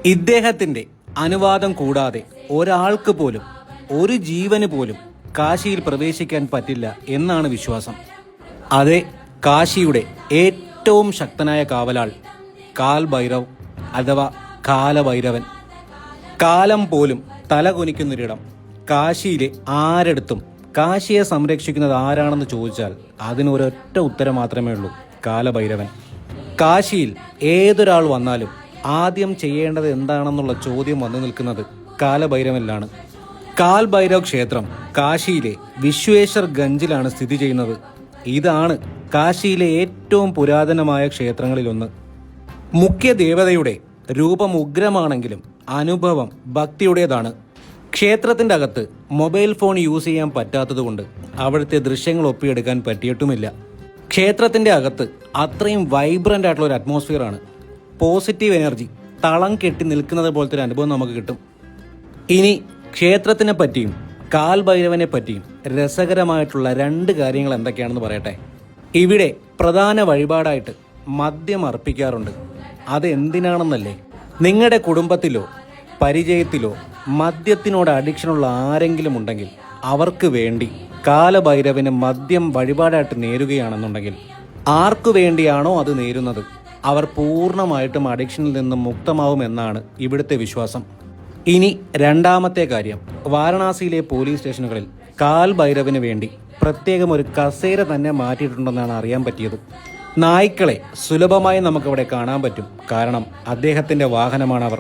ഇദ്ദേഹത്തിന്റെ അനുവാദം കൂടാതെ ഒരാൾക്ക് പോലും, ഒരു ജീവന് പോലും കാശിയിൽ പ്രവേശിക്കാൻ പറ്റില്ല എന്നാണ് വിശ്വാസം. അതെ, കാശിയുടെ ഏറ്റവും ശക്തനായ കാവലാൾ കാൽ ഭൈരവ് അഥവാ കാലഭൈരവൻ. കാലം പോലും തലകുനിക്കുന്നൊരിടം. കാശിയിലെ ആരെടുത്തും കാശിയെ സംരക്ഷിക്കുന്നത് ആരാണെന്ന് ചോദിച്ചാൽ അതിനൊരൊറ്റ ഉത്തരം മാത്രമേ ഉള്ളൂ: കാലഭൈരവൻ. കാശിയിൽ ഏതൊരാൾ വന്നാലും ആദ്യം ചെയ്യേണ്ടത് എന്താണെന്നുള്ള ചോദ്യം വന്നു നിൽക്കുന്നത് കാലഭൈരവനിലാണ്. കാൽ ഭൈരവ് ക്ഷേത്രം കാശിയിലെ വിശ്വേശ്വർ ഗഞ്ചിലാണ് സ്ഥിതി ചെയ്യുന്നത്. ഇതാണ് കാശിയിലെ ഏറ്റവും പുരാതനമായ ക്ഷേത്രങ്ങളിലൊന്ന്. മുഖ്യ ദേവതയുടെ രൂപം ഉഗ്രമാണെങ്കിലും അനുഭവം ഭക്തിയുടേതാണ്. ക്ഷേത്രത്തിൻ്റെ അകത്ത് മൊബൈൽ ഫോൺ യൂസ് ചെയ്യാൻ പറ്റാത്തതുകൊണ്ട് അവിടുത്തെ ദൃശ്യങ്ങൾ ഒപ്പിയെടുക്കാൻ പറ്റിയിട്ടുമില്ല. ക്ഷേത്രത്തിൻ്റെ അകത്ത് അത്രയും വൈബ്രൻ്റ് ആയിട്ടുള്ള ഒരു അറ്റ്മോസ്ഫിയറാണ്. പോസിറ്റീവ് എനർജി തളം കെട്ടി നിൽക്കുന്നത് പോലത്തെ ഒരു അനുഭവം നമുക്ക് കിട്ടും. ഇനി ക്ഷേത്രത്തിനെ പറ്റിയും കാൽ ഭൈരവനെ പറ്റിയും രസകരമായിട്ടുള്ള 2 കാര്യങ്ങൾ എന്തൊക്കെയാണെന്ന് പറയട്ടെ. ഇവിടെ പ്രധാന വഴിപാടായിട്ട് മദ്യം അർപ്പിക്കാറുണ്ട്. അതെന്തിനാണെന്നല്ലേ? നിങ്ങളുടെ കുടുംബത്തിലോ പരിചയത്തിലോ മദ്യത്തിനോട് അഡിക്ഷനുള്ള ആരെങ്കിലും ഉണ്ടെങ്കിൽ അവർക്ക് വേണ്ടി കാലഭൈരവന് മദ്യം വഴിപാടായിട്ട് നേരുകയാണെന്നുണ്ടെങ്കിൽ, ആർക്കു വേണ്ടിയാണോ അത് നേരുന്നത് അവർ പൂർണ്ണമായിട്ടും അഡിക്ഷനിൽ നിന്നും മുക്തമാവുമെന്നാണ് ഇവിടുത്തെ വിശ്വാസം. ഇനി രണ്ടാമത്തെ കാര്യം, വാരണാസിയിലെ പോലീസ് സ്റ്റേഷനുകളിൽ കാൽ ഭൈരവന് വേണ്ടി പ്രത്യേകം ഒരു കസേര തന്നെ മാറ്റിയിട്ടുണ്ടെന്നാണ് അറിയാൻ പറ്റിയത്. നായ്ക്കളെ സുലഭമായി നമുക്കിവിടെ കാണാൻ പറ്റും. കാരണം അദ്ദേഹത്തിൻ്റെ വാഹനമാണ് അവർ.